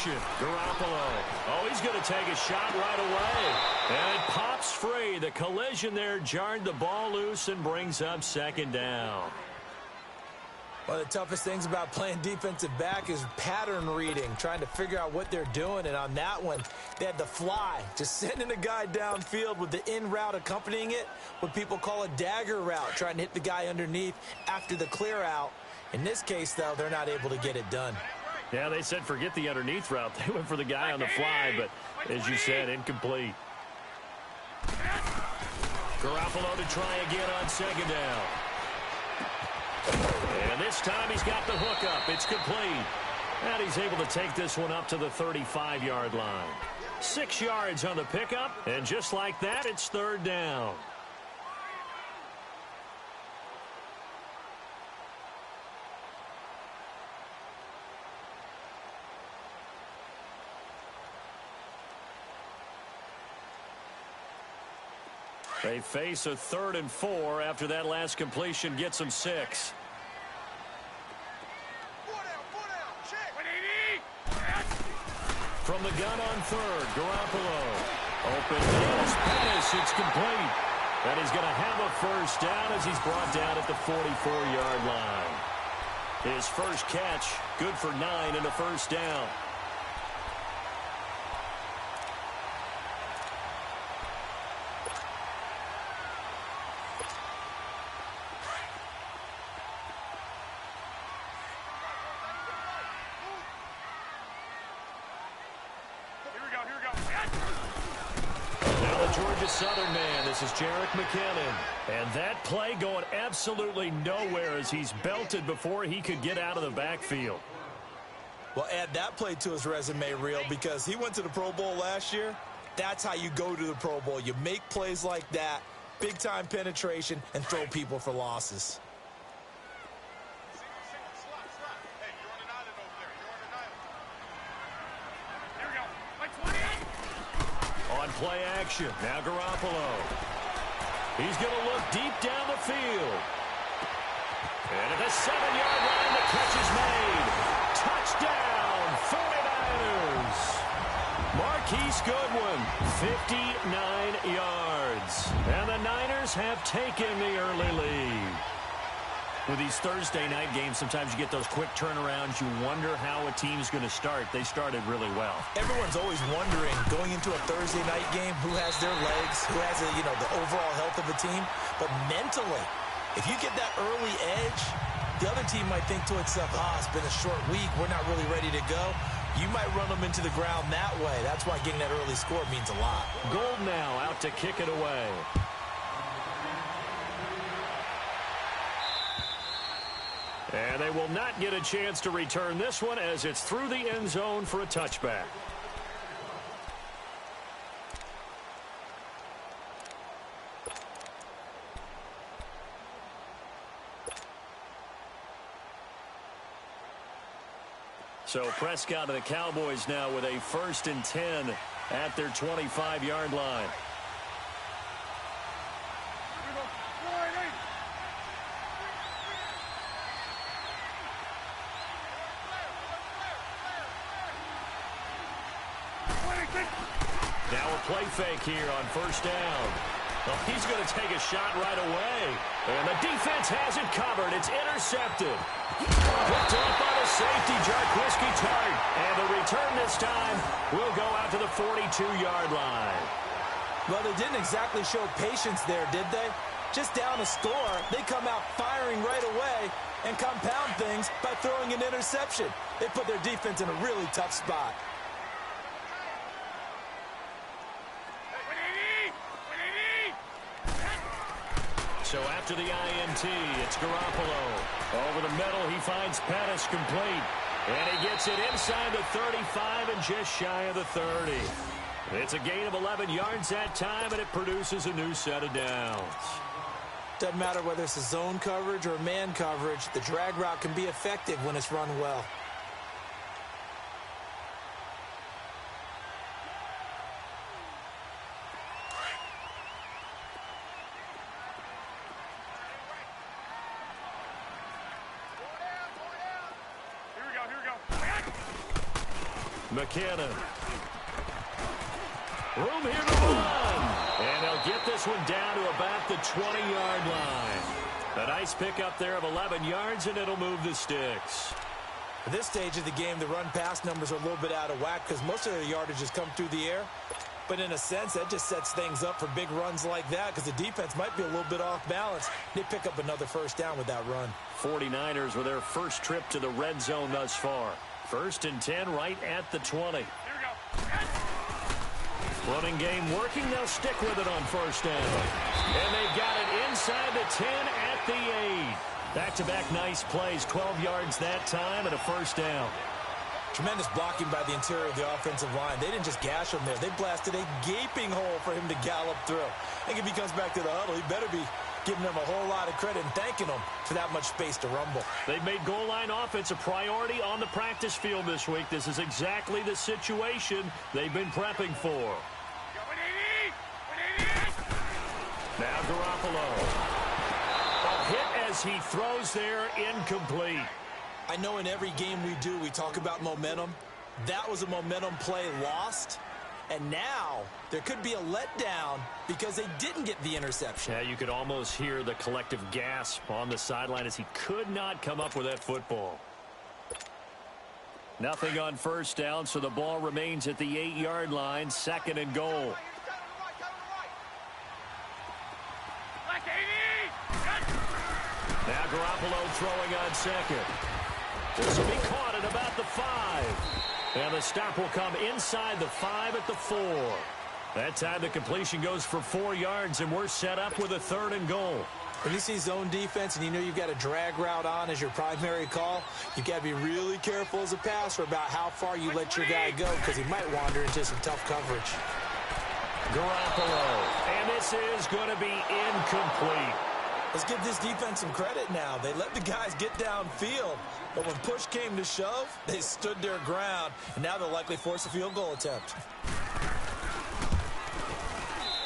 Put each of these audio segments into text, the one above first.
action. Garoppolo. Oh, he's going to take a shot right away. And it pops free. The collision there jarred the ball loose and brings up second down. One of the toughest things about playing defensive back is pattern reading, trying to figure out what they're doing. And on that one, they had the fly, just sending a guy downfield with the in route accompanying it, what people call a dagger route, trying to hit the guy underneath after the clear out. In this case, though, they're not able to get it done. Yeah, they said forget the underneath route. They went for the guy on the fly, but as you said, incomplete. Garoppolo to try again on second down. And this time he's got the hook up. It's complete. And he's able to take this one up to the 35-yard line. 6 yards on the pickup, and just like that, it's third down. They face a 3rd and 4 after that last completion gets them 6. From the gun on 3rd, Garoppolo. Open is Pettis. It's complete. And he's going to have a first down as he's brought down at the 44-yard line. His first catch, good for 9 and a first down. Southern man, this is Jerick McKinnon. And that play going absolutely nowhere as he's belted before he could get out of the backfield. Well, add that play to his resume reel because he went to the Pro Bowl last year. That's how you go to the Pro Bowl. You make plays like that, big-time penetration, and throw people for losses. Play action. Now Garoppolo. He's going to look deep down the field. And at the 7-yard line, the catch is made. Touchdown, 49ers. Marquise Goodwin, 59 yards. And the Niners have taken the early lead. With these Thursday night games, sometimes you get those quick turnarounds. You wonder how a team's going to start. They started really well. Everyone's always wondering, going into a Thursday night game, who has their legs, who has the overall health of the team. But mentally, if you get that early edge, the other team might think to itself, it's been a short week. We're not really ready to go. You might run them into the ground that way. That's why getting that early score means a lot. Gold now out to kick it away. And they will not get a chance to return this one as it's through the end zone for a touchback. So Prescott and the Cowboys now with a 1st and 10 at their 25-yard line. Now a play fake here on 1st down. Well, he's going to take a shot right away. And the defense has it covered. It's intercepted. Picked up by the safety, Jarquiski Tart. And the return this time will go out to the 42-yard line. Well, they didn't exactly show patience there, did they? Just down a score, they come out firing right away and compound things by throwing an interception. They put their defense in a really tough spot. So after the INT, it's Garoppolo. Over the middle, he finds Pettis complete. And he gets it inside the 35 and just shy of the 30. It's a gain of 11 yards that time, and it produces a new set of downs. Doesn't matter whether it's a zone coverage or man coverage, the drag route can be effective when it's run well. McKinnon. Room here to run. And they'll get this one down to about the 20-yard line. A nice pickup there of 11 yards, and it'll move the sticks. At this stage of the game, the run-pass numbers are a little bit out of whack because most of their yardage has come through the air. But in a sense, that just sets things up for big runs like that because the defense might be a little bit off balance. They pick up another first down with that run. 49ers with their first trip to the red zone thus far. 1st and 10 right at the 20. Running game working. They'll stick with it on first down. And they've got it inside the 10 at the 8. Back-to-back nice plays. 12 yards that time and a first down. Tremendous blocking by the interior of the offensive line. They didn't just gash him there. They blasted a gaping hole for him to gallop through. I think if he comes back to the huddle, he better be giving them a whole lot of credit and thanking them for that much space to rumble. They've made goal line offense a priority on the practice field this week. This is exactly the situation they've been prepping for. Now Garoppolo. A hit as he throws there, incomplete. I know in every game we do, we talk about momentum. That was a momentum play lost. And now there could be a letdown because they didn't get the interception. Yeah, you could almost hear the collective gasp on the sideline as he could not come up with that football. Nothing on first down, so the ball remains at the 8-yard line, 2nd and goal. Now Garoppolo throwing on 2nd. This will be caught at about the 5. And the stop will come inside the 5 at the 4. That time the completion goes for 4 yards, and we're set up with a 3rd and goal. When you see zone defense and you know you've got a drag route on as your primary call, you've got to be really careful as a passer about how far you let your guy go because he might wander into some tough coverage. Garoppolo. And this is going to be incomplete. Let's give this defense some credit now. They let the guys get downfield, but when push came to shove, they stood their ground, and now they'll likely force a field goal attempt.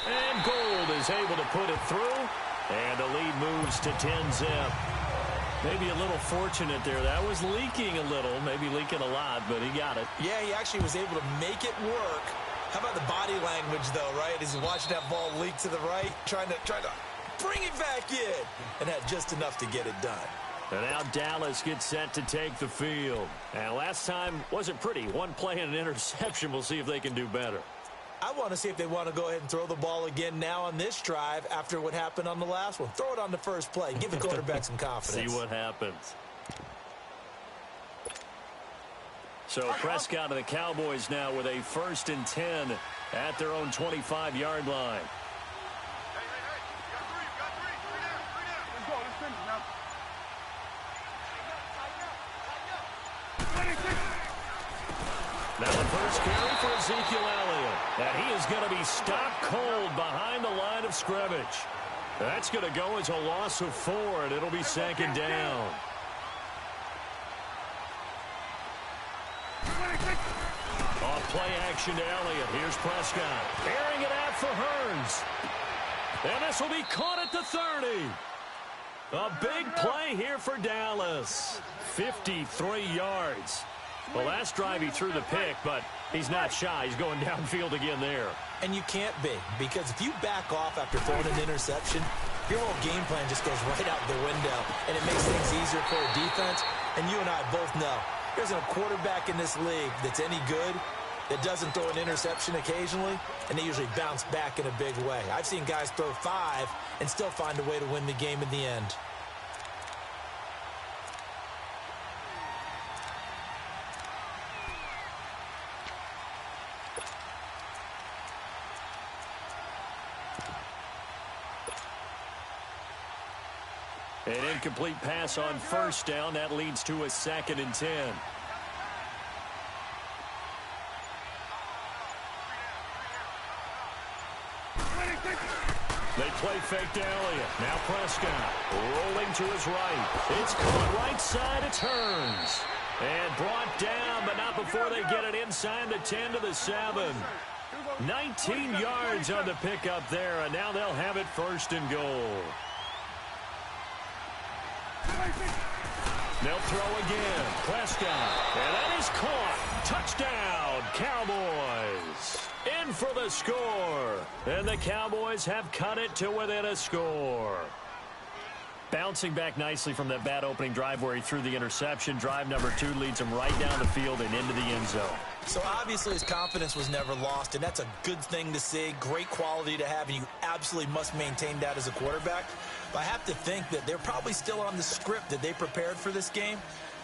And Gold is able to put it through, and the lead moves to 10-zip. Maybe a little fortunate there. That was leaking a little, maybe leaking a lot, but he got it. Yeah, he actually was able to make it work. How about the body language, though, right? As he's watching that ball leak to the right, trying to bring it back in, and had just enough to get it done. And now Dallas gets set to take the field. And last time wasn't pretty. One play and an interception. We'll see if they can do better. I want to see if they want to go ahead and throw the ball again now on this drive after what happened on the last one. Throw it on the first play. Give the quarterback some confidence. See what happens. So Prescott and the Cowboys now with a 1st and 10 at their own 25-yard line. Now the first carry for Ezekiel Elliott. And he is going to be stopped cold behind the line of scrimmage. That's going to go as a loss of 4, and it'll be 2nd down. Off play action to Elliott. Here's Prescott. Airing it out for Hearns. And this will be caught at the 30. A big play here for Dallas. 53 yards. The last drive he threw the pick, but he's not shy. He's going downfield again there. And you can't be, because if you back off after throwing an interception, your whole game plan just goes right out the window, and it makes things easier for a defense. And you and I both know there's a quarterback in this league that's any good that doesn't throw an interception occasionally, and they usually bounce back in a big way. I've seen guys throw 5 and still find a way to win the game in the end. An incomplete pass on first down. That leads to a 2nd and 10. They play fake to Elliott. Now Prescott rolling to his right. It's caught right side. It turns. And brought down, but not before they get it inside the 10 to the 7. 19 yards on the pickup there, and now they'll have it 1st and goal. They'll throw again. Prescott. And that is caught. Touchdown, Cowboys. In for the score. And the Cowboys have cut it to within a score. Bouncing back nicely from that bad opening drive where he threw the interception. Drive number 2 leads him right down the field and into the end zone. So obviously his confidence was never lost, and that's a good thing to see. Great quality to have, and you absolutely must maintain that as a quarterback. But I have to think that they're probably still on the script that they prepared for this game.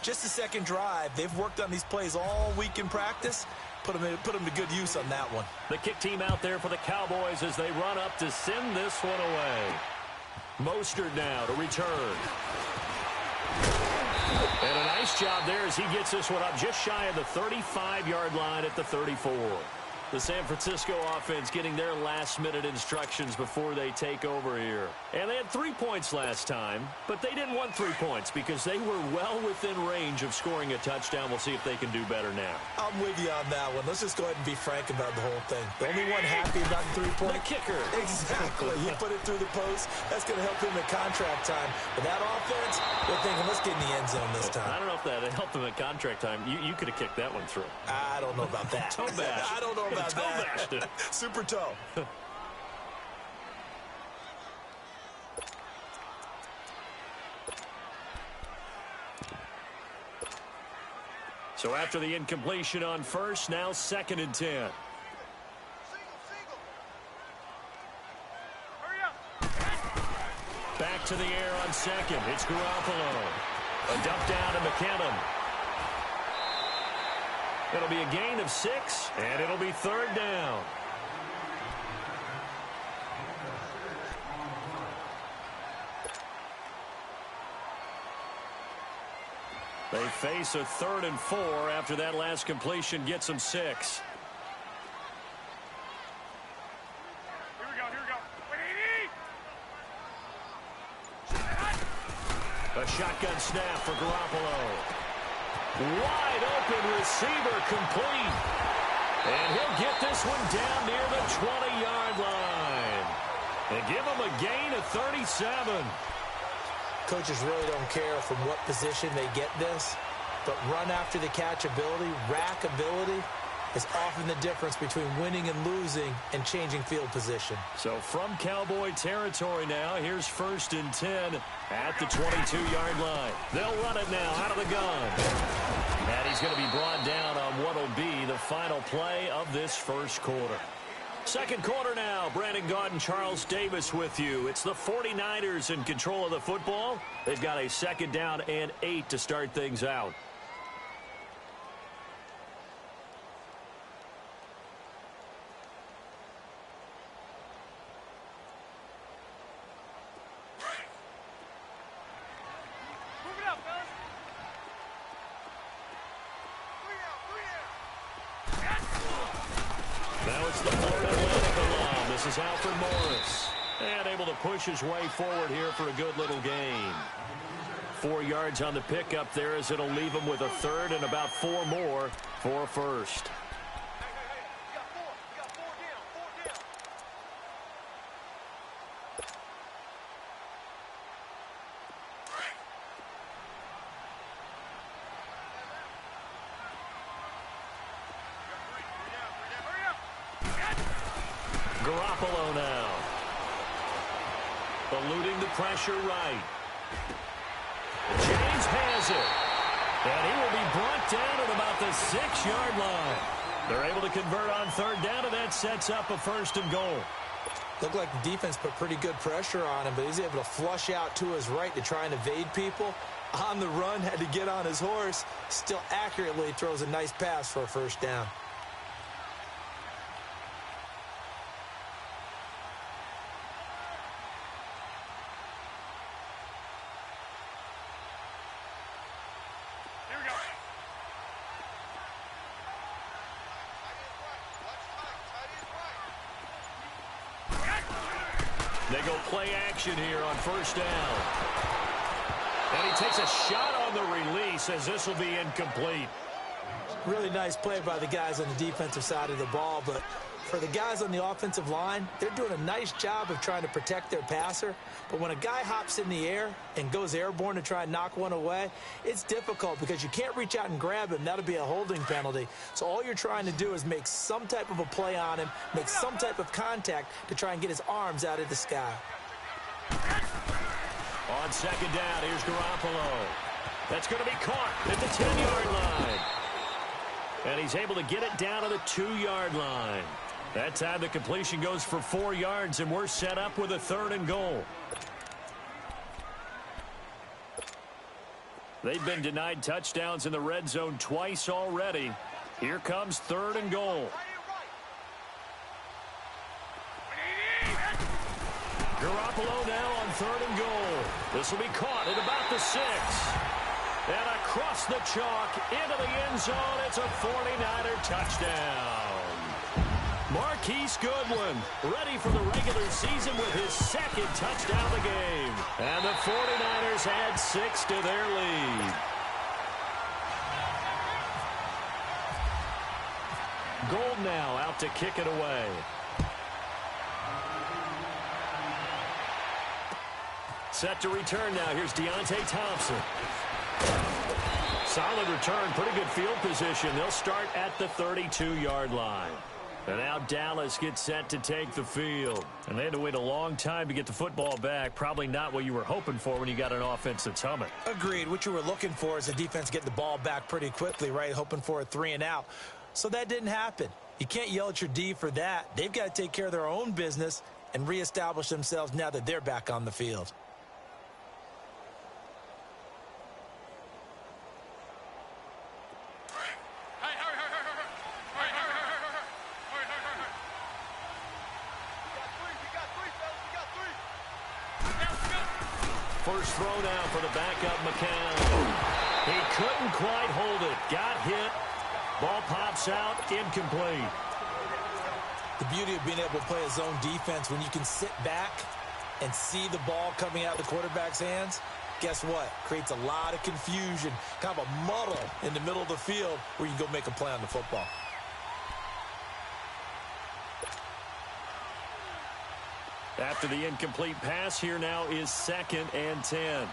Just the second drive, they've worked on these plays all week in practice. Put them to good use on that one. The kick team out there for the Cowboys as they run up to send this one away. Mostert now to return. And a nice job there as he gets this one up just shy of the 35-yard line at the 34. The San Francisco offense getting their last-minute instructions before they take over here. And they had 3 points last time, but they didn't want 3 points because they were well within range of scoring a touchdown. We'll see if they can do better now. I'm with you on that one. Let's just go ahead and be frank about the whole thing. The only one happy about the 3-point. The kicker. Exactly. You put it through the post. That's going to help him at contract time. But that offense, they're thinking, let's get in the end zone this time. I don't know if that helped them at contract time. You could have kicked that one through. I don't know about that. Toe bash. I don't know about that. Bashed it. Super toe. So after the incompletion on first, now 2nd and 10. Back to the air on second. It's Garoppolo. A dump down to McKinnon. It'll be a gain of 6, and it'll be 3rd down. They face a 3rd and 4 after that last completion gets them 6. Here we go. A shotgun snap for Garoppolo. Wide open receiver complete. And he'll get this one down near the 20-yard line. And give him a gain of 37. Coaches really don't care from what position they get this, but run after the catch ability, rack ability, is often the difference between winning and losing and changing field position. So from Cowboy territory now, here's 1st and 10 at the 22-yard line. They'll run it now out of the gun. And he's going to be brought down on what will be the final play of this first quarter. Second quarter now. Brandon Gaudin, Charles Davis with you. It's the 49ers in control of the football. They've got a 2nd down and 8 to start things out. Alfred Morris, and able to push his way forward here for a good little gain. 4 yards on the pickup there as it'll leave him with a 3rd and about 4 more for a 1st. Garoppolo now. Eluding the pressure right. James has it. And he will be brought down at about the 6-yard line. They're able to convert on 3rd down, and that sets up a 1st and goal. Looked like the defense put pretty good pressure on him, but he's able to flush out to his right to try and evade people. On the run, had to get on his horse. Still accurately throws a nice pass for a 1st down. They go play action here on 1st down. And he takes a shot on the release as this will be incomplete. Really nice play by the guys on the defensive side of the ball, but For the guys on the offensive line, they're doing a nice job of trying to protect their passer. But when a guy hops in the air and goes airborne to try and knock one away, it's difficult because you can't reach out and grab him. That'll be a holding penalty. So all you're trying to do is make some type of a play on him, make some type of contact to try and get his arms out of the sky. On second down, here's Garoppolo. That's going to be caught at the 10-yard line. And he's able to get it down to the 2-yard line. That time the completion goes for 4 yards, and we're set up with a 3rd and goal. They've been denied touchdowns in the red zone twice already. Here comes 3rd and goal. Garoppolo now on 3rd and goal. This will be caught at about the 6. And across the chalk into the end zone, it's a 49er touchdown. Marquise Goodwin ready for the regular season with his 2nd touchdown of the game. And the 49ers add 6 to their lead. Gold now out to kick it away. Set to return now. Here's Deontay Thompson. Solid return, pretty good field position. They'll start at the 32-yard line. And now Dallas gets set to take the field. And they had to wait a long time to get the football back. Probably not what you were hoping for when you got an offense that's humming. Agreed. What you were looking for is the defense getting the ball back pretty quickly, right? Hoping for a 3 and out. So that didn't happen. You can't yell at your D for that. They've got to take care of their own business and reestablish themselves now that they're back on the field. First throw now for the backup McCown. He couldn't quite hold it. Got hit. Ball pops out. Incomplete. The beauty of being able to play a zone defense when you can sit back and see the ball coming out of the quarterback's hands, guess what? Creates a lot of confusion, kind of a muddle in the middle of the field where you can go make a play on the football. After the incomplete pass, here now is 2nd and 10. Hey,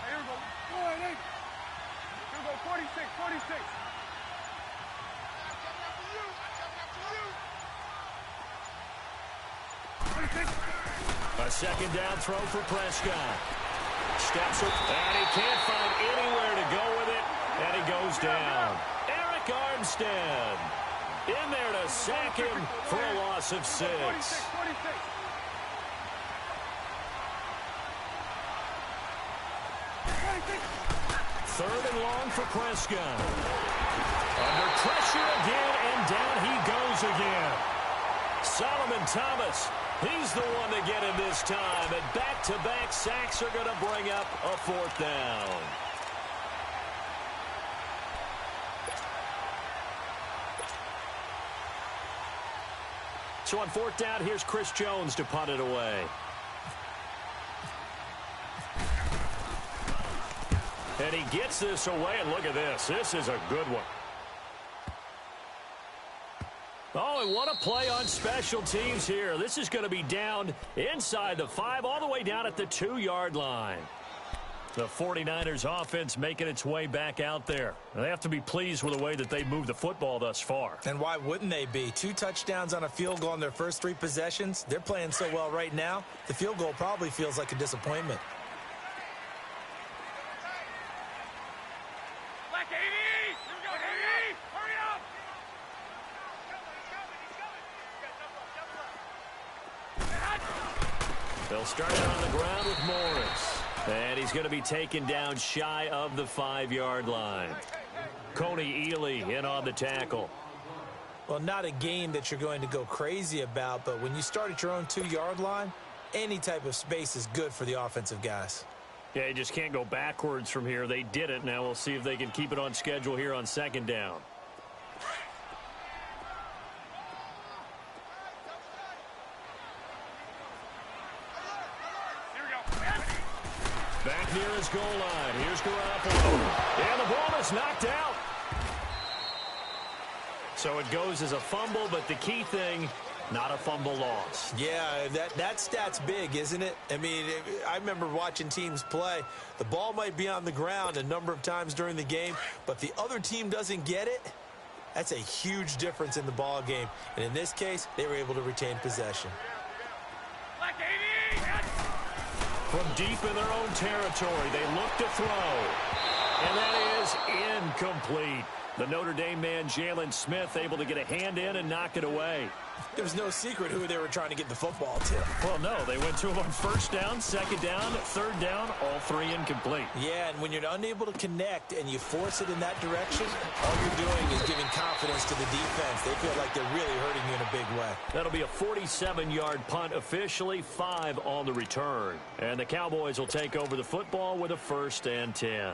here we go. Go ahead, hey. Here we go, 46, 46. A second down throw for Prescott. Steps up, and he can't find anywhere to go with it, and he goes down. Eric Armstead in there to sack him for a loss of 6. 46. 3rd and long for Prescott. Under pressure again, and down he goes again. Solomon Thomas, he's the one to get him this time, and back-to-back sacks are going to bring up a 4th down. So on 4th down, here's Chris Jones to punt it away. And he gets this away, and look at this. This is a good one. Oh, and what a play on special teams here. This is going to be down inside the 5, all the way down at the 2-yard line. The 49ers offense making its way back out there. They have to be pleased with the way that they moved the football thus far. And why wouldn't they be? 2 touchdowns on a field goal in their first 3 possessions. They're playing so well right now, the field goal probably feels like a disappointment. Black 80! Here we go, 80! Hurry up! They'll start it on the ground with Morris. And he's going to be taken down shy of the 5-yard line. Coney Ely in on the tackle. Well, not a game that you're going to go crazy about, but when you start at your own 2-yard line, any type of space is good for the offensive guys. Yeah, you just can't go backwards from here. They did it. Now we'll see if they can keep it on schedule here on 2nd down. Back near his goal line. Here's Garoppolo. And the ball is knocked out. So it goes as a fumble, but the key thing, not a fumble loss. Yeah, that stat's big, isn't it? I mean, I remember watching teams play. The ball might be on the ground a number of times during the game, but the other team doesn't get it. That's a huge difference in the ball game. And in this case, they were able to retain possession. From deep in their own territory, they look to throw. And that is incomplete. The Notre Dame man, Jalen Smith, able to get a hand in and knock it away. There was no secret who they were trying to get the football to. Well, no, they went to him on first down, second down, third down, all three incomplete. Yeah, and when you're unable to connect and you force it in that direction, all you're doing is giving confidence to the defense. They feel like they're really hurting you in a big way. That'll be a 47-yard punt, officially 5 on the return. And the Cowboys will take over the football with a 1st and 10.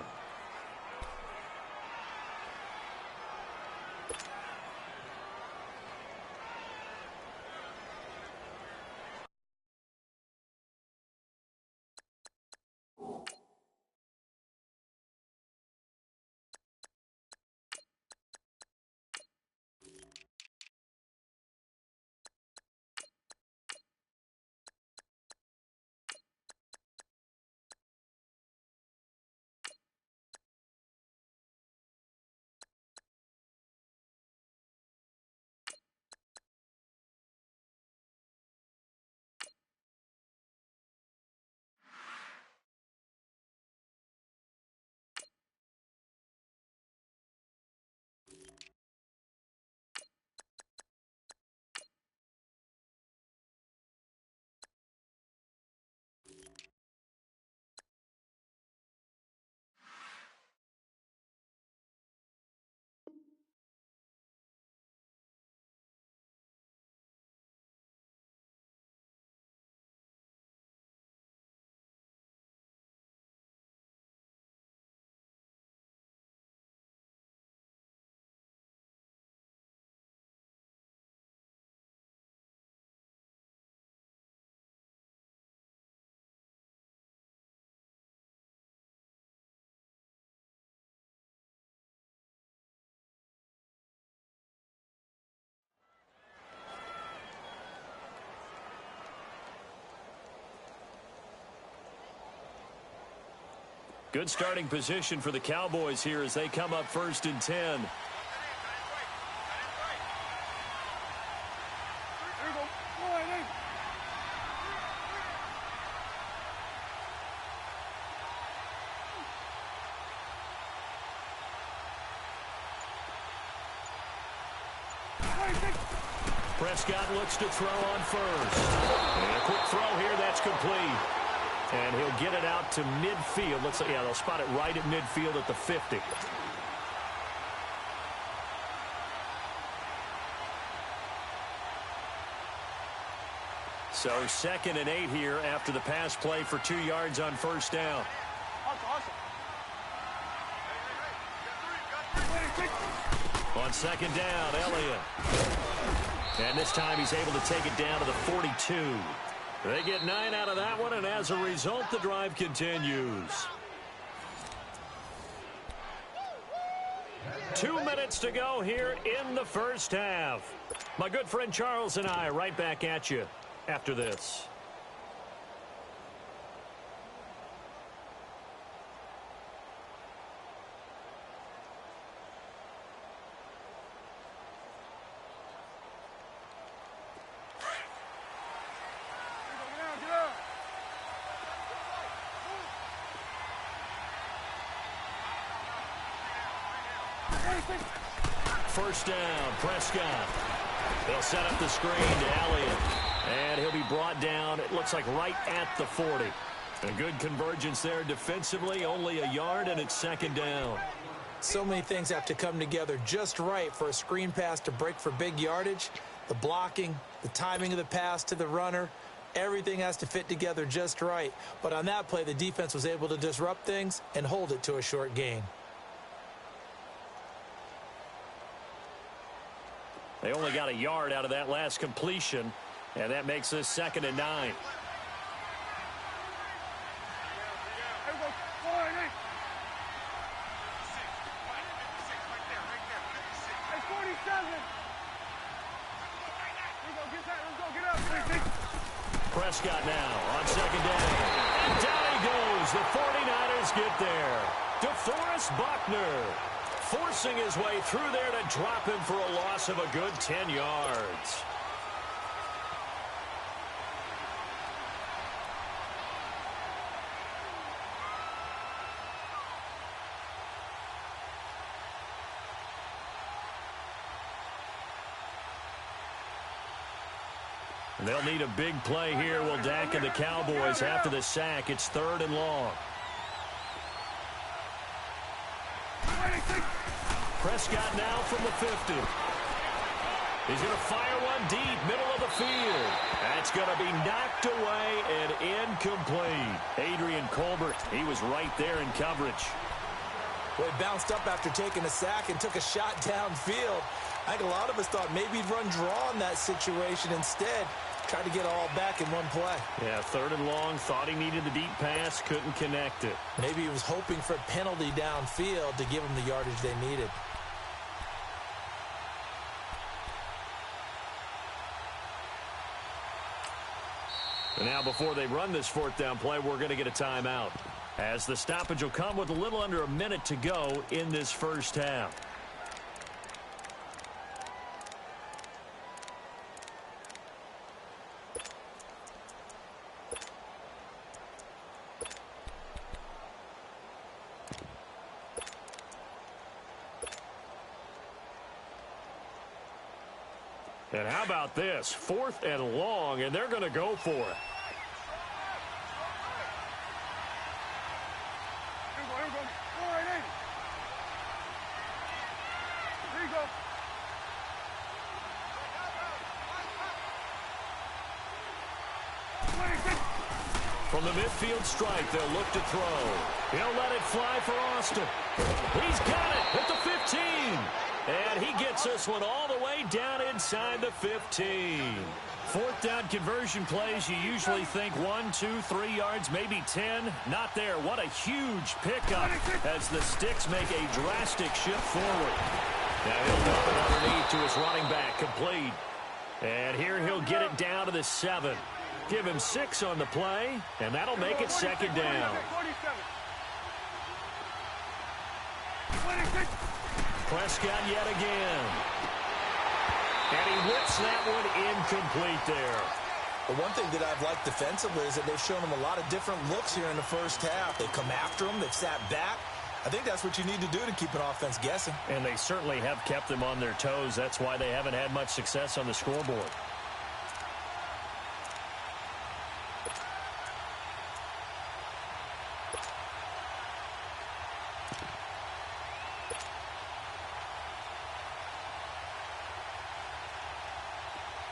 Good starting position for the Cowboys here as they come up 1st and 10. Prescott looks to throw on first. And a quick throw here, that's complete. And he'll get it out to midfield. Looks like, yeah, they'll spot it right at midfield at the 50. So 2nd and 8 here after the pass play for 2 yards on first down. On 2nd down, Elliott. And this time he's able to take it down to the 42. They get 9 out of that one, and as a result, the drive continues. 2 minutes to go here in the first half. My good friend Charles and I right back at you after this. First down, Prescott. They'll set up the screen to Elliott. And he'll be brought down, it looks like right at the 40. A good convergence there defensively, only a yard, and it's 2nd down. So many things have to come together just right for a screen pass to break for big yardage. The blocking, the timing of the pass to the runner, everything has to fit together just right. But on that play, the defense was able to disrupt things and hold it to a short gain. They only got a yard out of that last completion, and that makes this 2nd and 9. Hey, 47. Prescott now on second down. And down he goes. The 49ers get there. DeForest Buckner forcing his way through there to drop him for a loss of a good 10 yards. They'll need a big play here. Will Dak and the Cowboys after the sack. It's 3rd and long. Prescott now from the 50. He's going to fire one deep, middle of the field. That's going to be knocked away and incomplete. Adrian Colbert, he was right there in coverage. Well, he bounced up after taking a sack and took a shot downfield. I think a lot of us thought maybe he'd run draw in that situation. Instead, tried to get it all back in one play. Yeah, 3rd and long. Thought he needed the deep pass. Couldn't connect it. Maybe he was hoping for a penalty downfield to give him the yardage they needed. And now before they run this 4th down play, we're going to get a timeout, as the stoppage will come with a little under a minute to go in this first half. And how about this? 4th and long, and they're going to go for it. Here we go. Go right in. Here you go. From the midfield strike, they'll look to throw. He'll let it fly for Austin. He's got it at the 15. And he gets this one all the way down inside the 15. 4th down conversion plays, you usually think 1, 2, 3 yards, maybe 10. Not there. What a huge pickup as the Sticks make a drastic shift forward. Now he'll dump it underneath to his running back, complete. And here he'll get it down to the 7. Give him 6 on the play, and that'll make it 2nd down. 26. Prescott yet again. And he whips that one incomplete there. The one thing that I've liked defensively is that they've shown him a lot of different looks here in the first half. They come after him. They've sat back. I think that's what you need to do to keep an offense guessing. And they certainly have kept them on their toes. That's why they haven't had much success on the scoreboard.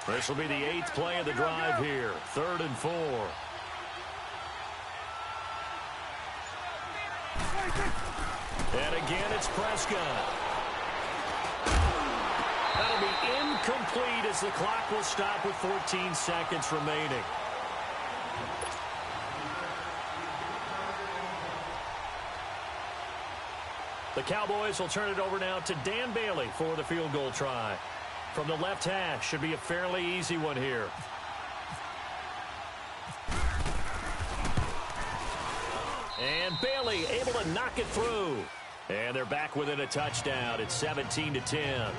This will be the 8th play of the drive here. 3rd and 4. And again, it's Prescott. That'll be incomplete as the clock will stop with 14 seconds remaining. The Cowboys will turn it over now to Dan Bailey for the field goal try. From the left hash, should be a fairly easy one here. And Bailey able to knock it through. And they're back within a touchdown. It's 17-10.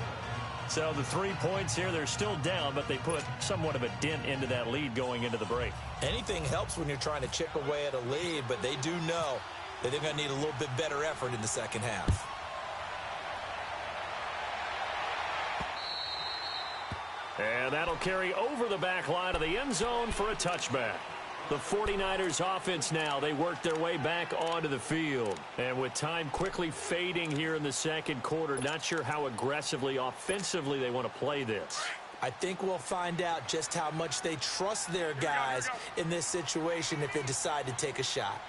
So the 3 points here, they're still down, but they put somewhat of a dent into that lead going into the break. Anything helps when you're trying to chip away at a lead, but they do know that they're going to need a little bit better effort in the second half. And that'll carry over the back line of the end zone for a touchback. The 49ers offense now, they work their way back onto the field. And with time quickly fading here in the second quarter, not sure how aggressively, offensively they want to play this. I think we'll find out just how much they trust their guys in this situation if they decide to take a shot.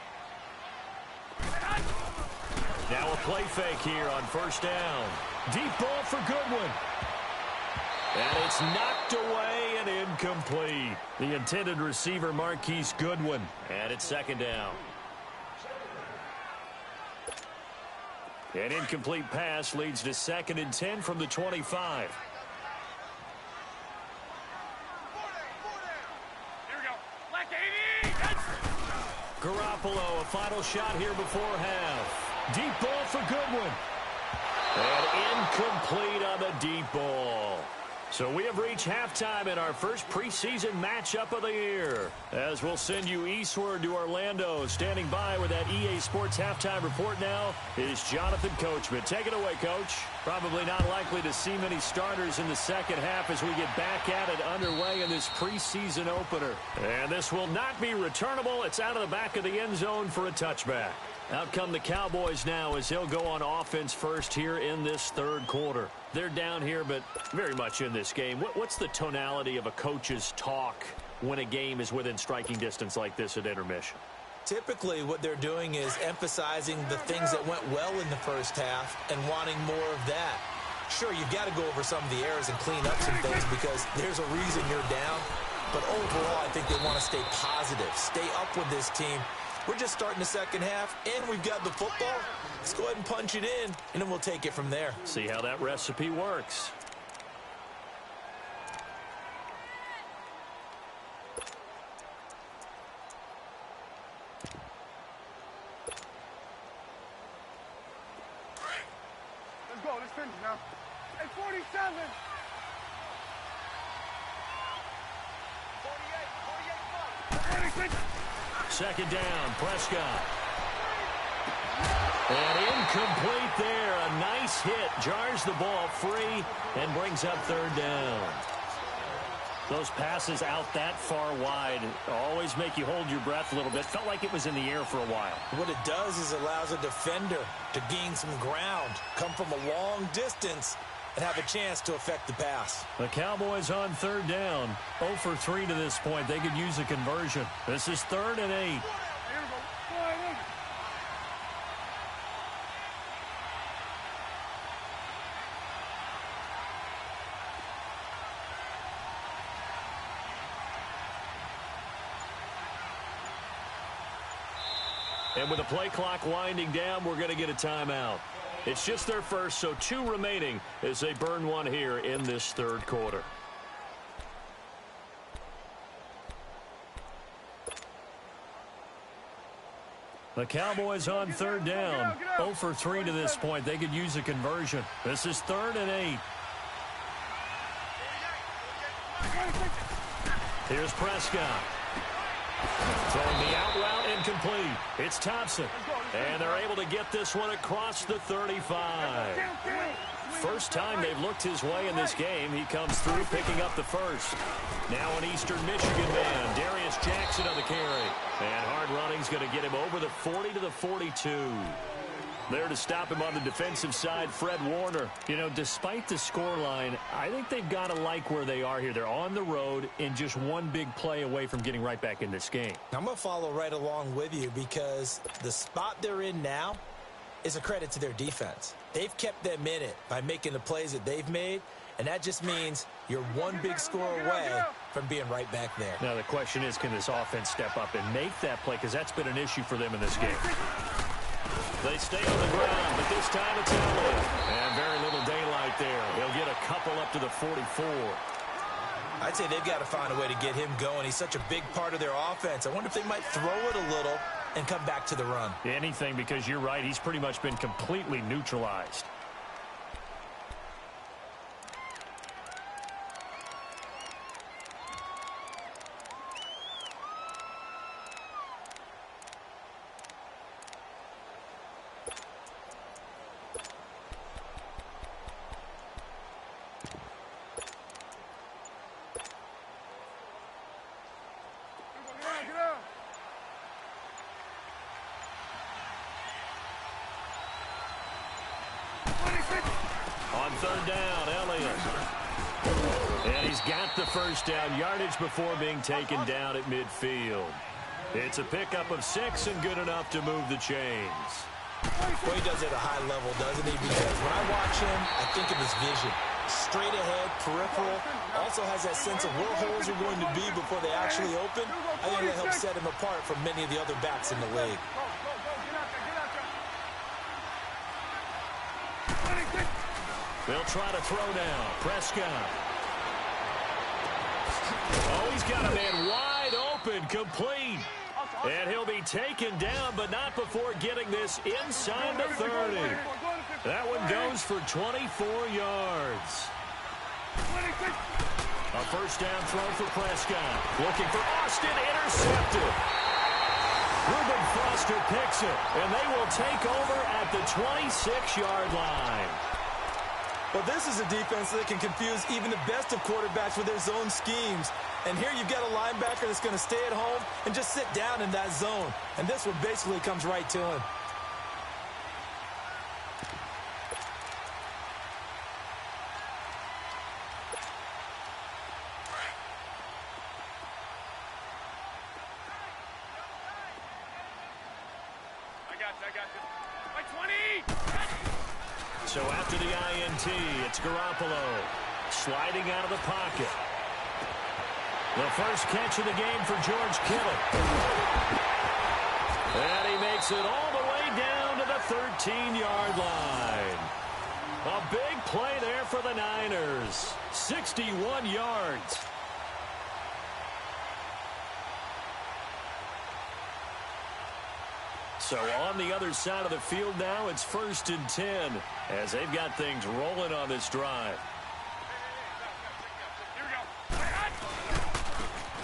Now a play fake here on 1st down. Deep ball for Goodwin. And it's knocked away and incomplete. The intended receiver, Marquise Goodwin. And it's 2nd down. An incomplete pass leads to 2nd and 10 from the 25. Here we go. Garoppolo, a final shot here before half. Deep ball for Goodwin. And incomplete on the deep ball. So we have reached halftime in our first preseason matchup of the year. As we'll send you eastward to Orlando. Standing by with that EA Sports halftime report now is Jonathan Coachman. Take it away, Coach. Probably not likely to see many starters in the second half as we get back at it underway in this preseason opener. And this will not be returnable. It's out of the back of the end zone for a touchback. Out come the Cowboys now as they'll go on offense first here in this third quarter. They're down here, but very much in this game. What's the tonality of a coach's talk when a game is within striking distance like this at intermission? Typically, what they're doing is emphasizing the things that went well in the first half and wanting more of that. Sure, you've got to go over some of the errors and clean up some things because there's a reason you're down. But overall, I think they want to stay positive, stay up with this team. We're just starting the second half, and we've got the football. Let's go ahead and punch it in, and then we'll take it from there. See how that recipe works. Let's go. Let's finish now. Hey, 47. 48. 46. Second down, Prescott. And incomplete there. A nice hit. Jars the ball free and brings up third down. Those passes out that far wide always make you hold your breath a little bit. Felt like it was in the air for a while. What it does is allows a defender to gain some ground, come from a long distance, and have a chance to affect the pass. The Cowboys on third down. 0 for 3 to this point. They could use a conversion. This is 3rd and 8. And with the play clock winding down, we're going to get a timeout. It's just their first, so 2 remaining as they burn one here in this third quarter. The Cowboys on third down. 0 for 3 to this point. They could use a conversion. This is 3rd and 8. Here's Prescott. Throwing the out route incomplete. It's Thompson. And they're able to get this one across the 35. First time they've looked his way in this game. He comes through picking up the first. Now an Eastern Michigan man, Darius Jackson on the carry. And hard running's going to get him over the 40 to the 42. There to stop him on the defensive side, Fred Warner. You know, despite the scoreline, I think they've got to like where they are here. They're on the road and just one big play away from getting right back in this game. I'm going to follow right along with you because the spot they're in now is a credit to their defense. They've kept them in it by making the plays that they've made, and that just means you're one big score away from being right back there. Now the question is, can this offense step up and make that play? Because that's been an issue for them in this game. They stay on the ground, but this time it's Elliott. And very little daylight there. He'll get a couple up to the 44. I'd say they've got to find a way to get him going. He's such a big part of their offense. I wonder if they might throw it a little and come back to the run. Anything, because you're right. He's pretty much been completely neutralized. Third down, Elliott. And he's got the first down yardage before being taken down at midfield. It's a pickup of 6 and good enough to move the chains. Well, he does it at a high level, doesn't he? Because when I watch him, I think of his vision. Straight ahead, peripheral. Also has that sense of where holes are going to be before they actually open. I think that helps set him apart from many of the other backs in the league. They'll try to throw now. Prescott. Oh, he's got a man wide open, complete. And he'll be taken down, but not before getting this inside the 30. That one goes for 24 yards. A first down throw for Prescott. Looking for Austin, intercepted. Reuben Foster picks it, and they will take over at the 26-yard line. Well, this is a defense that can confuse even the best of quarterbacks with their zone schemes. And here you've got a linebacker that's going to stay at home and just sit down in that zone. And this one basically comes right to him. I got you. Like 20! So after the INT, it's Garoppolo sliding out of the pocket. The first catch of the game for George Kittle. And he makes it all the way down to the 13-yard line. A big play there for the Niners. 61 yards. So on the other side of the field now, it's 1st and 10 as they've got things rolling on this drive.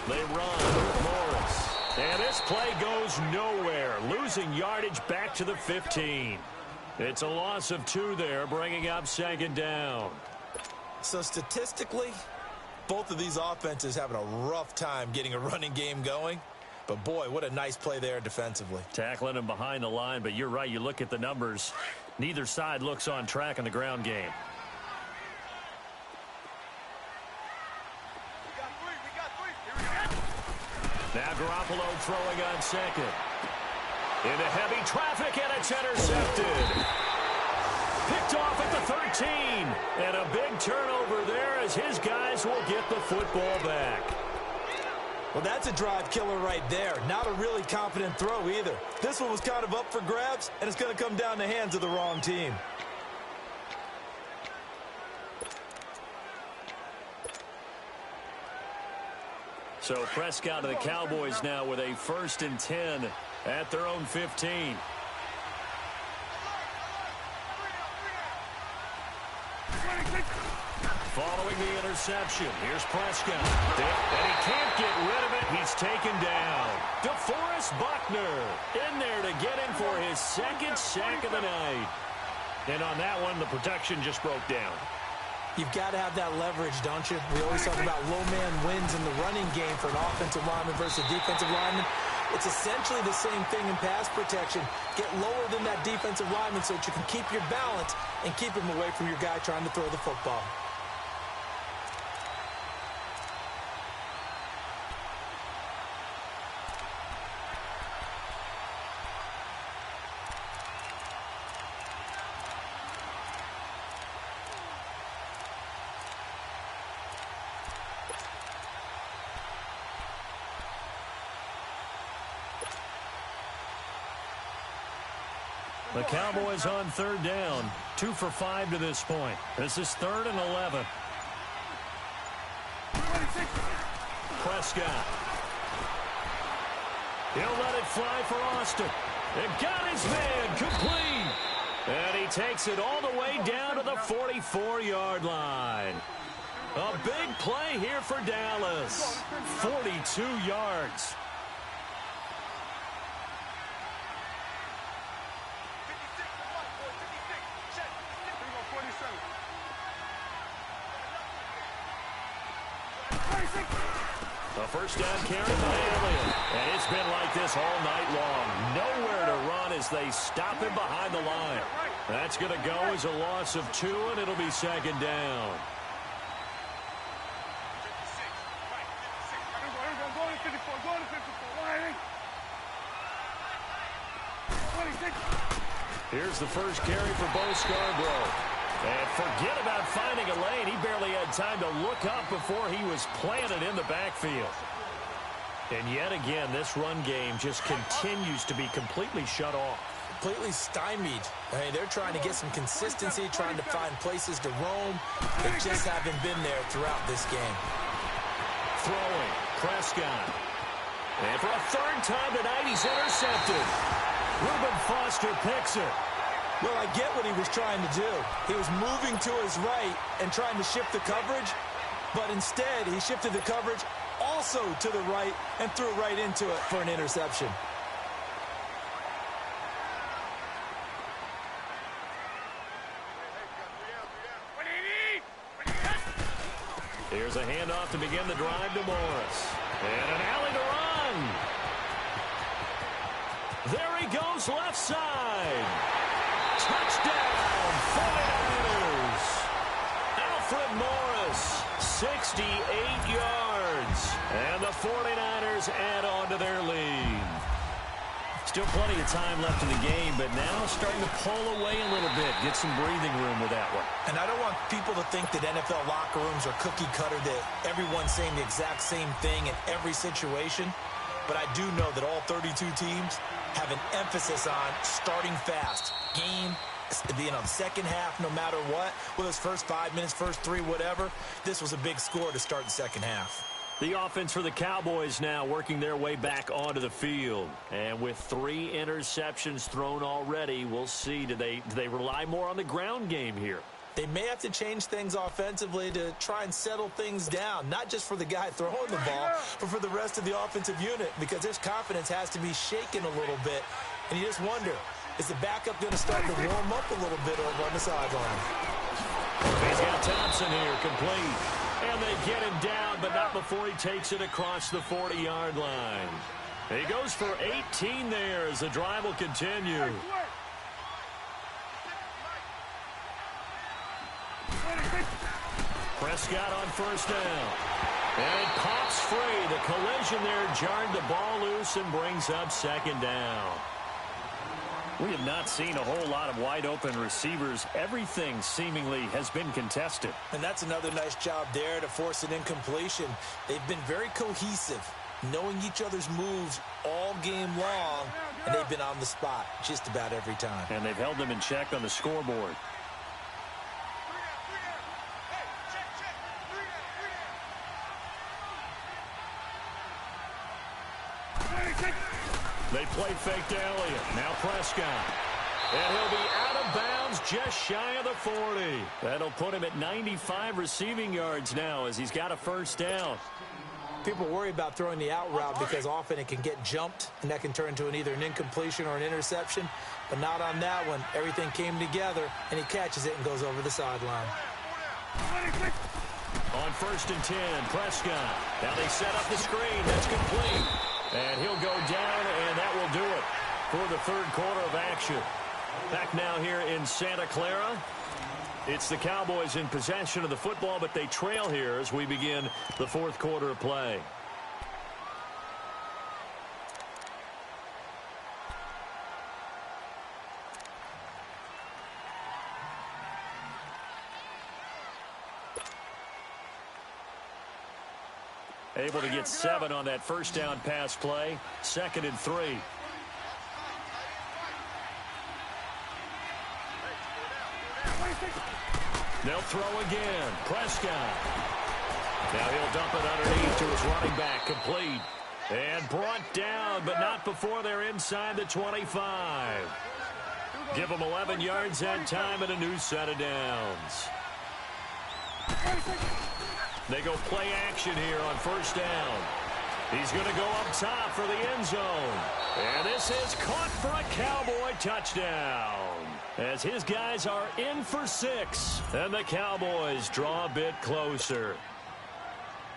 They run with Morris. And this play goes nowhere, losing yardage back to the 15. It's a loss of 2 there, bringing up 2nd down. So statistically, both of these offenses having a rough time getting a running game going. But, boy, what a nice play there defensively. Tackling him behind the line, but you're right. You look at the numbers. Neither side looks on track in the ground game. Now Garoppolo throwing on 2nd. Into heavy traffic, and it's intercepted. Picked off at the 13. And a big turnover there as his guys will get the football back. Well, that's a drive killer right there. Not a really confident throw either. This one was kind of up for grabs, and it's going to come down the hands of the wrong team. So Prescott of the Cowboys now with a 1st and 10 at their own 15. Following the interception, here's Prescott. And he can't get rid of it. He's taken down. DeForest Buckner in there to get in for his 2nd sack of the night. And on that one, the protection just broke down. You've got to have that leverage, don't you? We always talk about low man wins in the running game for an offensive lineman versus a defensive lineman. It's essentially the same thing in pass protection. Get lower than that defensive lineman so that you can keep your balance and keep him away from your guy trying to throw the football. The Cowboys on 3rd down. 2 for 5 to this point. This is 3rd and 11. Prescott. He'll let it fly for Austin. And got his man complete. And he takes it all the way down to the 44-yard line. A big play here for Dallas. 42 yards. A first down carry by Elliott. And it's been like this all night long. Nowhere to run as they stop him behind the line. That's going to go as a loss of 2, and it'll be 2nd down. Here's the first carry for Bo Scarborough. And forget about finding a lane. He barely had time to look up before he was planted in the backfield. And yet again, this run game just continues to be completely shut off. Completely stymied. I mean, they're trying to get some consistency, trying to find places to roam. They just haven't been there throughout this game. Throwing, Prescott. And for a third time tonight, he's intercepted. Reuben Foster picks it. Well, I get what he was trying to do. He was moving to his right and trying to shift the coverage, but instead he shifted the coverage also to the right and threw right into it for an interception. Here's a handoff to begin the drive to Morris. And an alley to run. There he goes, left side. Touchdown, 49ers. Alfred Morris, 68 yards. And the 49ers add on to their lead. Still plenty of time left in the game, but now starting to pull away a little bit. Get some breathing room with that one. And I don't want people to think that NFL locker rooms are cookie cutter, that everyone's saying the exact same thing in every situation. But I do know that all 32 teams have an emphasis on starting fast. Game, second half, no matter what. Whether it's first 5 minutes, first 3, whatever. This was a big score to start the second half. The offense for the Cowboys now working their way back onto the field. And with 3 interceptions thrown already, we'll see. Do they rely more on the ground game here? They may have to change things offensively to try and settle things down, not just for the guy throwing the ball, but for the rest of the offensive unit, because their confidence has to be shaken a little bit. And you just wonder, is the backup going to start to warm up a little bit over on the sideline? He's got Thompson here, complete. And they get him down, but not before he takes it across the 40-yard line. He goes for 18 there as the drive will continue. Prescott on first down. And it pops free. The collision there jarred the ball loose and brings up second down. We have not seen a whole lot of wide-open receivers. Everything seemingly has been contested. And that's another nice job there to force an incompletion. They've been very cohesive, knowing each other's moves all game long, and they've been on the spot just about every time. And they've held them in check on the scoreboard. They play fake to Elliott. Now Prescott. And he'll be out of bounds just shy of the 40. That'll put him at 95 receiving yards now as he's got a first down. People worry about throwing the out route because often it can get jumped, and that can turn into either an incompletion or an interception. But not on that one. Everything came together, and he catches it and goes over the sideline. On first and 10, Prescott. Now they set up the screen. That's complete. And he'll go down, and that will do it for the third quarter of action. Back now here in Santa Clara. It's the Cowboys in possession of the football, but they trail here as we begin the fourth quarter of play. Able to get 7 on that first down pass play. 2nd and 3. They'll throw again. Prescott. Now he'll dump it underneath to his running back. Complete. And brought down, but not before they're inside the 25. Give them 11 yards that time and a new set of downs. They go play action here on first down. He's going to go up top for the end zone. And this is caught for a Cowboy touchdown. As his guys are in for 6. And the Cowboys draw a bit closer.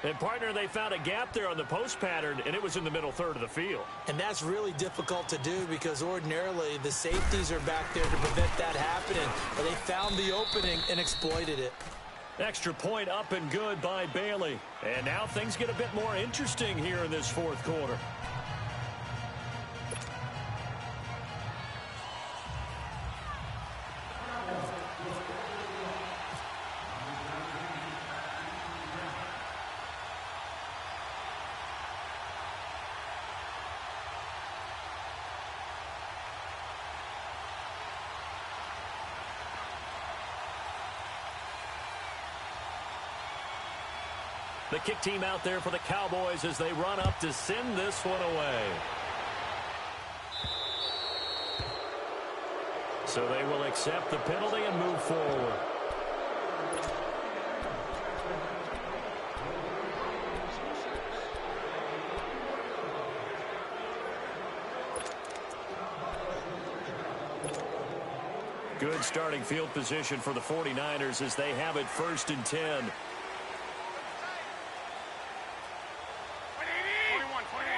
And, partner, they found a gap there on the post pattern, and it was in the middle third of the field. And that's really difficult to do because ordinarily the safeties are back there to prevent that happening. But they found the opening and exploited it. Extra point up and good by Bailey. And now things get a bit more interesting here in this fourth quarter. The kick team out there for the Cowboys as they run up to send this one away. So they will accept the penalty and move forward. Good starting field position for the 49ers as they have it 1st and 10. 21.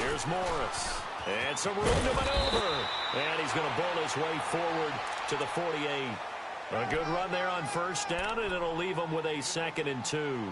Here's Morris. And some room to maneuver. And he's going to bowl his way forward to the 48. A good run there on 1st down, and it'll leave him with a 2nd and 2.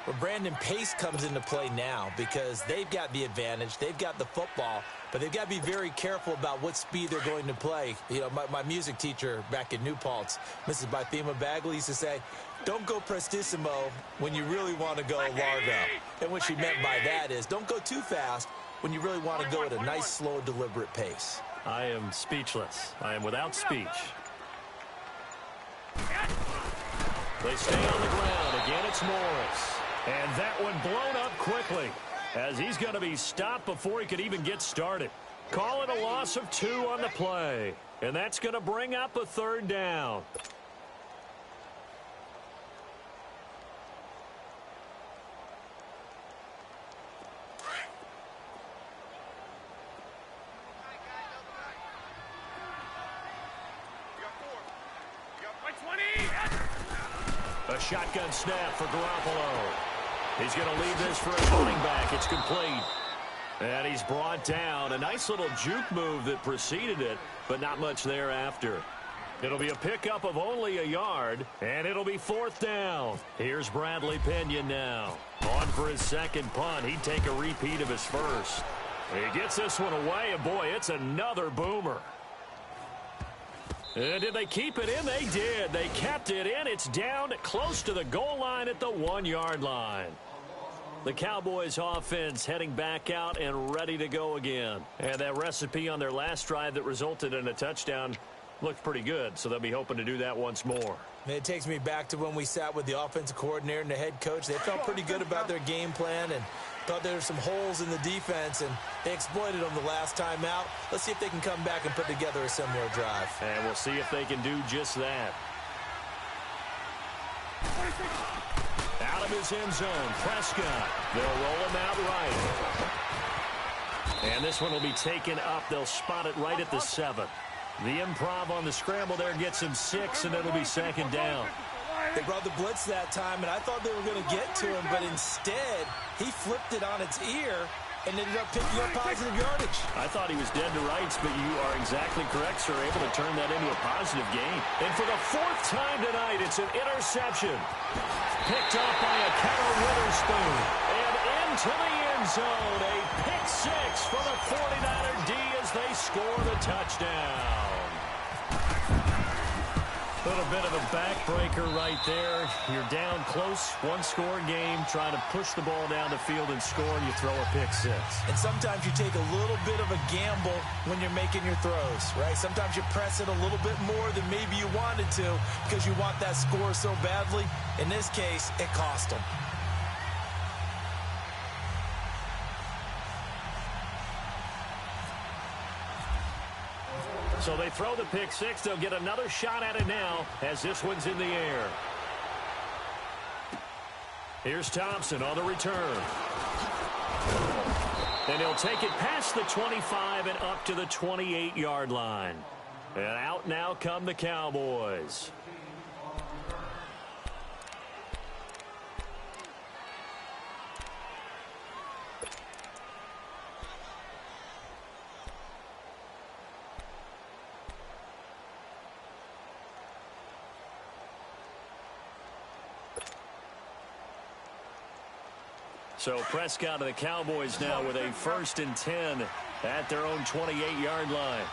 Well, Brandon, pace comes into play now because they've got the advantage. They've got the football, but they've got to be very careful about what speed they're going to play. You know, my music teacher back in New Paltz, Mrs. Bythema Bagley, used to say, don't go prestissimo when you really want to go largo. And what she meant by that is don't go too fast when you really want to go at a nice, slow, deliberate pace. I am speechless. I am without speech. They stay on the ground. Again, it's Morris. And that one blown up quickly as he's going to be stopped before he could even get started. Call it a loss of 2 on the play. And that's going to bring up a 3rd down. A shotgun snap for Garoppolo. He's going to leave this for his running back. It's complete. And he's brought down. A nice little juke move that preceded it, but not much thereafter. It'll be a pickup of only a yard, and it'll be 4th down. Here's Bradley Pinion now. On for his 2nd punt. He'd take a repeat of his 1st. He gets this one away, and boy, it's another boomer. And did they keep it in? They did. They kept it in. It's down close to the goal line at the 1-yard line. The Cowboys offense heading back out and ready to go again. And that recipe on their last drive that resulted in a touchdown looked pretty good, so they'll be hoping to do that once more. It takes me back to when we sat with the offensive coordinator and the head coach. They felt pretty good about their game plan and thought there were some holes in the defense, and they exploited them the last time out. Let's see if they can come back and put together a similar drive. And we'll see if they can do just that. Out of his end zone, Prescott. They'll roll him out right. And this one will be taken up. They'll spot it right at the 7. The improv on the scramble there gets him 6, and it'll be 2nd down. They brought the blitz that time, and I thought they were going to get to him, but instead, he flipped it on its ear and ended up picking up positive yardage. I thought he was dead to rights, but you are exactly correct, sir, able to turn that into a positive gain. And for the 4th time tonight, it's an interception. Picked up by a Carol Witherspoon. And into the end zone, a pick 6 for the 49er D as they score the touchdown. A little bit of a backbreaker right there. You're down close, 1-score game, trying to push the ball down the field and score, and you throw a pick 6. And sometimes you take a little bit of a gamble when you're making your throws, right? Sometimes you press it a little bit more than maybe you wanted to because you want that score so badly. In this case, it cost them. So they throw the pick 6. They'll get another shot at it now as this one's in the air. Here's Thompson on the return. And he'll take it past the 25 and up to the 28-yard line. And out now come the Cowboys. So Prescott of the Cowboys now with a 1st and 10 at their own 28-yard line.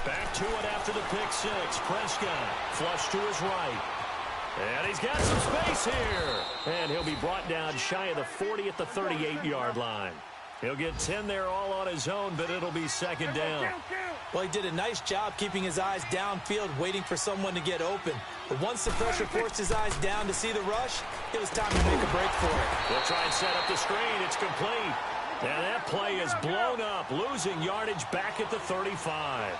Back to it after the pick 6. Prescott flush to his right. And he's got some space here. And he'll be brought down shy of the 40 at the 38-yard line. He'll get 10 there all on his own, but it'll be second down. Well, he did a nice job keeping his eyes downfield, waiting for someone to get open. But once the pressure forced his eyes down to see the rush, it was time to make a break for it. They'll try and set up the screen. It's complete. And that play is blown up, losing yardage back at the 35.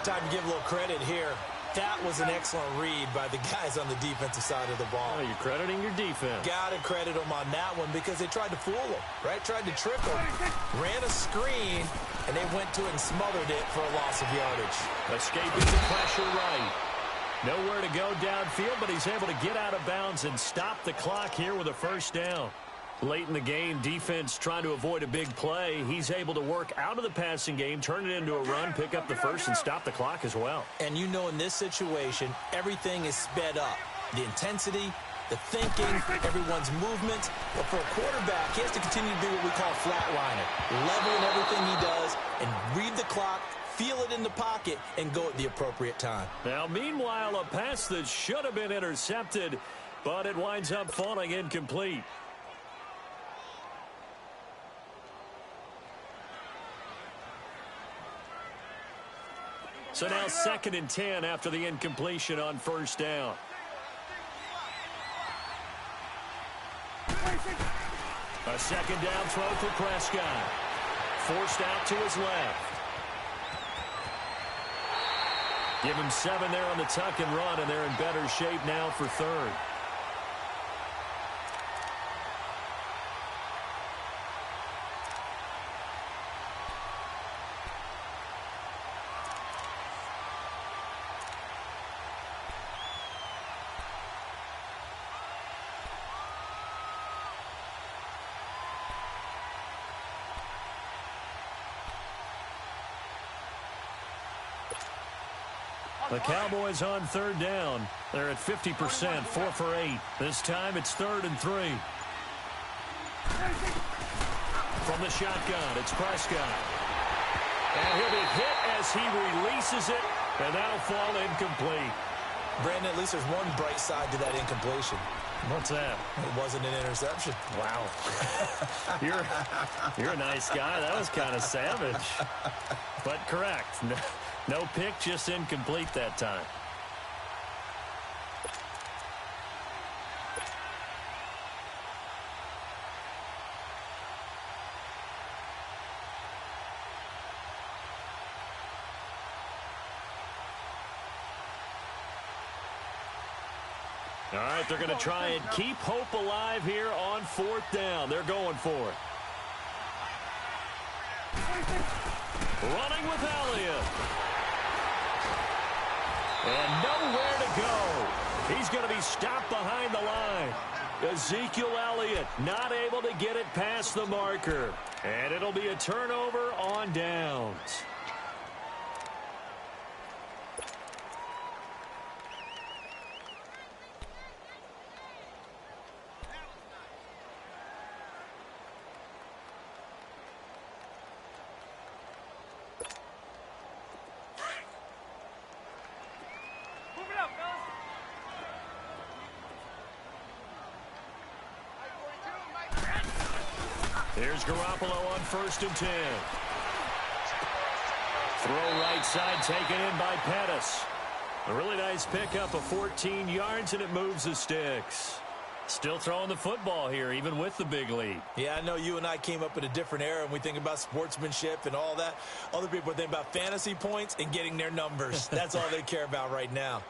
Time to give a little credit here. That was an excellent read by the guys on the defensive side of the ball. Oh, you're crediting your defense. Got to credit them on that one because they tried to fool him, right? Tried to trick him. Ran a screen, and they went to it and smothered it for a loss of yardage. Escaping the pressure right. Nowhere to go downfield, but he's able to get out of bounds and stop the clock here with a first down. Late in the game, defense trying to avoid a big play. He's able to work out of the passing game, turn it into a run, pick up the first, and stop the clock as well. And you know in this situation, everything is sped up. The intensity, the thinking, everyone's movement. But for a quarterback, he has to continue to do what we call flatliner. Level in everything he does and read the clock, feel it in the pocket, and go at the appropriate time. Now, meanwhile, a pass that should have been intercepted, but it winds up falling incomplete. So now 2nd and 10 after the incompletion on first down. A second down throw for Prescott. Forced out to his left. Give him 7 there on the tuck and run, and they're in better shape now for third. The Cowboys on third down. They're at 50%, 4 for 8. This time it's 3rd and 3. From the shotgun, it's Prescott. And he'll be hit as he releases it, and that'll fall incomplete. Brandon, at least there's one bright side to that incompletion. What's that? It wasn't an interception. Wow. You're a nice guy. That was kind of savage. But correct. No pick, just incomplete that time. All right, they're going to try and keep hope alive here on 4th down. They're going for it. Running with Elliott. And nowhere to go. He's going to be stopped behind the line. Ezekiel Elliott not able to get it past the marker. And it'll be a turnover on downs. Here's Garoppolo on 1st and 10. Throw right side taken in by Pettis. A really nice pickup of 14 yards, and it moves the sticks. Still throwing the football here, even with the big lead. Yeah, I know you and I came up in a different era, and we think about sportsmanship and all that. Other people think about fantasy points and getting their numbers. That's all they care about right now.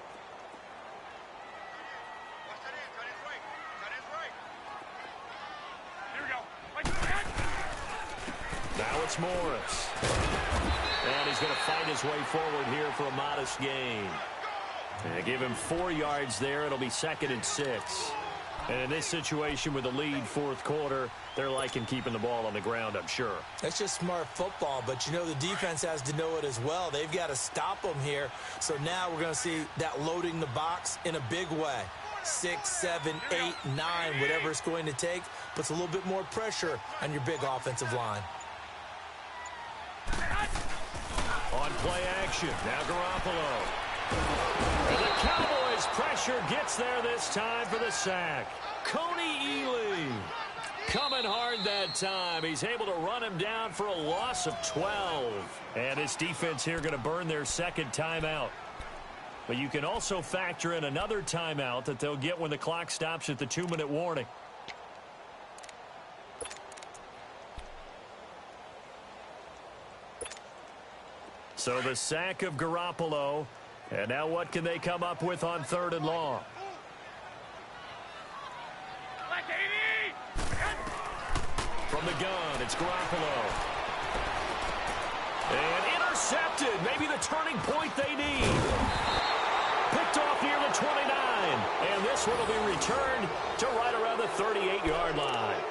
Now it's Morris. And he's going to fight his way forward here for a modest gain. And they give him 4 yards there. It'll be 2nd and 6. And in this situation with the lead 4th quarter, they're liking keeping the ball on the ground, I'm sure. That's just smart football, but you know the defense has to know it as well. They've got to stop them here. So now we're going to see that loading the box in a big way. 6, 7, 8, 9, whatever it's going to take, puts a little bit more pressure on your big offensive line. On play action, now Garoppolo. And the Cowboys pressure gets there this time for the sack. Coney Ealy. Coming hard that time. He's able to run him down for a loss of 12. And his defense here going to burn their second timeout. But you can also factor in another timeout that they'll get when the clock stops at the 2-minute warning. So the sack of Garoppolo. And now what can they come up with on 3rd and long? From the gun, it's Garoppolo. And intercepted. Maybe the turning point they need. Picked off near the 29. And this one will be returned to right around the 38-yard line.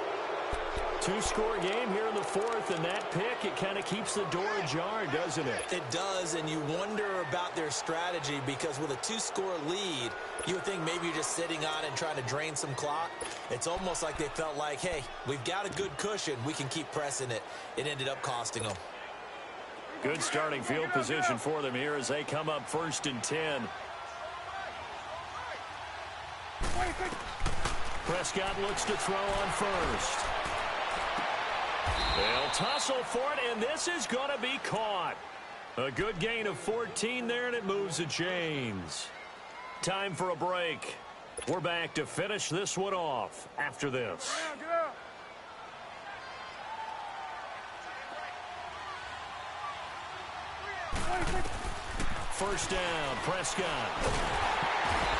2-score game here in the 4th, and that pick, it kind of keeps the door ajar, doesn't it? It does, and you wonder about their strategy because with a 2-score lead, you would think maybe you're just sitting on it and trying to drain some clock. It's almost like they felt like, hey, we've got a good cushion. We can keep pressing it. It ended up costing them. Good starting field position for them here as they come up 1st and 10. Prescott looks to throw on 1st. They'll tussle for it, and this is going to be caught. A good gain of 14 there, and it moves the chains. Time for a break. We're back to finish this one off after this. Get out. First down, Prescott.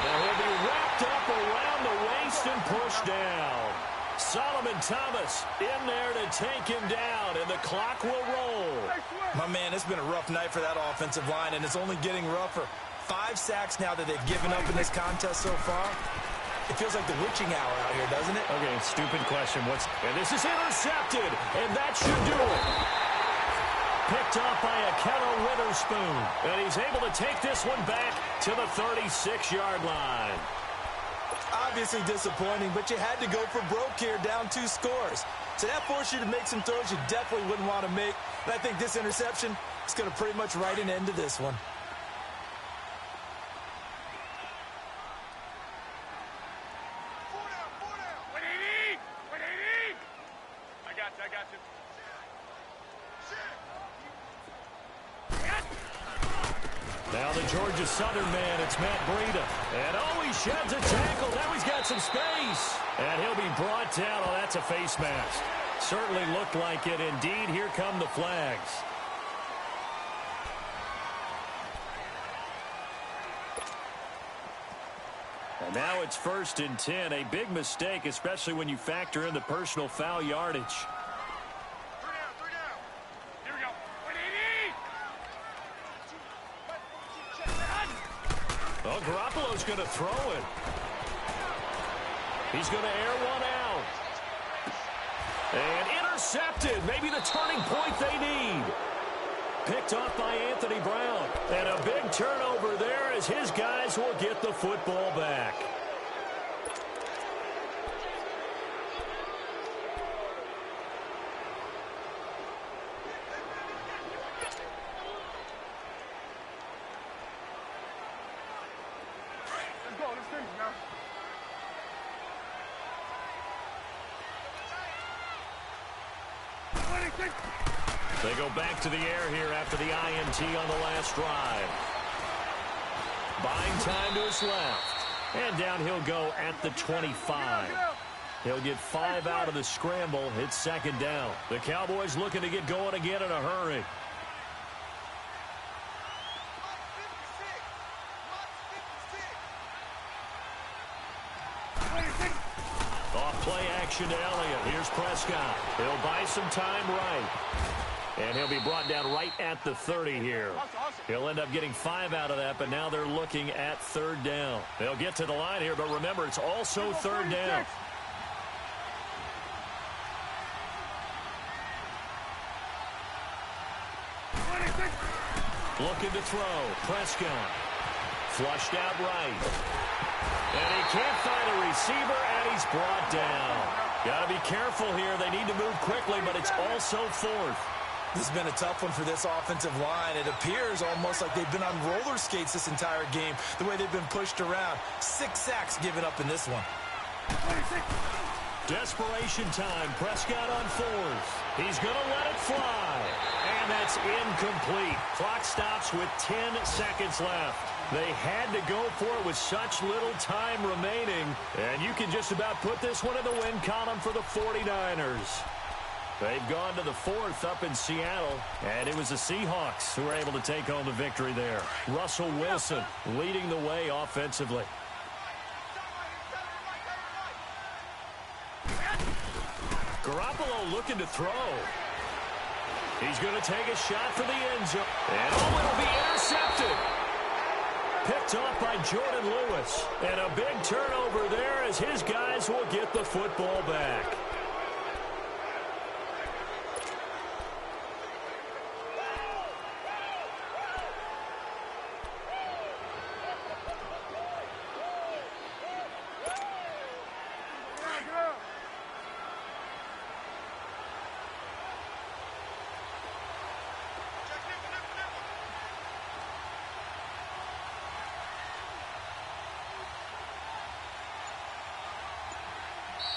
Now he'll be wrapped up around the waist and pushed down. Solomon Thomas in there to take him down, and the clock will roll. My man, it's been a rough night for that offensive line, and it's only getting rougher. 5 sacks now that they've given up in this contest so far. It feels like the witching hour out here, doesn't it? Okay, stupid question. And this is intercepted, and that should do it. Picked off by Akello Witherspoon, and he's able to take this one back to the 36-yard line. Obviously disappointing, but you had to go for broke here, down 2 scores. So that forced you to make some throws you definitely wouldn't want to make. And I think this interception is going to pretty much write an end to this one. Now the Georgia Southern man, it's Matt Breida. And oh, he sheds a tackle. Now he's got some space. And he'll be brought down. Oh, that's a face mask. Certainly looked like it. Indeed, here come the flags. And now it's 1st and 10. A big mistake, especially when you factor in the personal foul yardage. Well, Garoppolo's going to throw it. He's going to air one out. And intercepted. Maybe the turning point they need. Picked off by Anthony Brown. And a big turnover there as his guys will get the football back. They go back to the air here after the INT on the last drive. Buying time to his left. And down he'll go at the 25. He'll get 5 out of the scramble. It's 2nd down. The Cowboys looking to get going again in a hurry. Off play action to Elliott. Here's Prescott. He'll buy some time right. And he'll be brought down right at the 30 here. He'll end up getting 5 out of that, but now they're looking at 3rd down. They'll get to the line here, but remember, it's also 3rd down. Looking to throw. Prescott. Flushed out right. And he can't find a receiver, and he's brought down. Got to be careful here. They need to move quickly, but it's also 4th. This has been a tough one for this offensive line. It appears almost like they've been on roller skates this entire game, the way they've been pushed around. 6 sacks given up in this one. Desperation time. Prescott on fourth. He's going to let it fly. And that's incomplete. Clock stops with 10 seconds left. They had to go for it with such little time remaining. And you can just about put this one in the win column for the 49ers. They've gone to the fourth up in Seattle, and it was the Seahawks who were able to take home the victory there. Russell Wilson leading the way offensively. Garoppolo looking to throw. He's going to take a shot for the end zone. And it'll be intercepted. Picked off by Jordan Lewis. And a big turnover there as his guys will get the football back.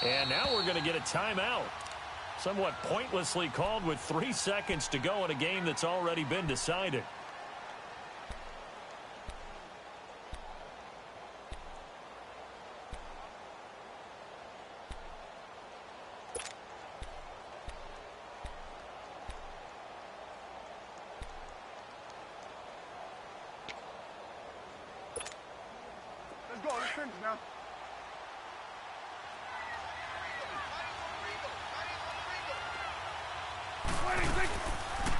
And now we're going to get a timeout. Somewhat pointlessly called with 3 seconds to go in a game that's already been decided. Let's go. Let's finish now.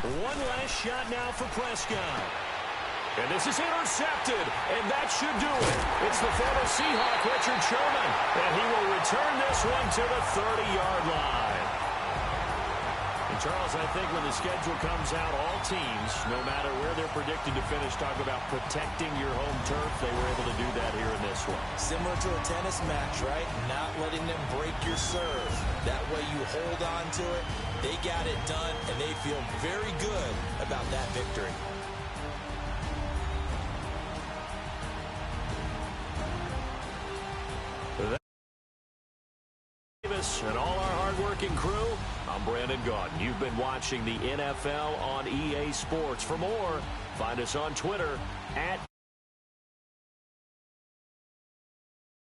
One last shot now for Prescott. And this is intercepted, and that should do it. It's the former Seahawk, Richard Sherman, and he will return this one to the 30-yard line. And Charles, I think when the schedule comes out, all teams, no matter where they're predicted to finish, talk about protecting your home turf. They were able to do that here in this one. Similar to a tennis match, right? Not letting them break your serve. That way you hold on to it. They got it done, and they feel very good about that victory. And all our hard-working crew, I'm Brandon Gaudin. You've been watching the NFL on EA Sports. For more, find us on Twitter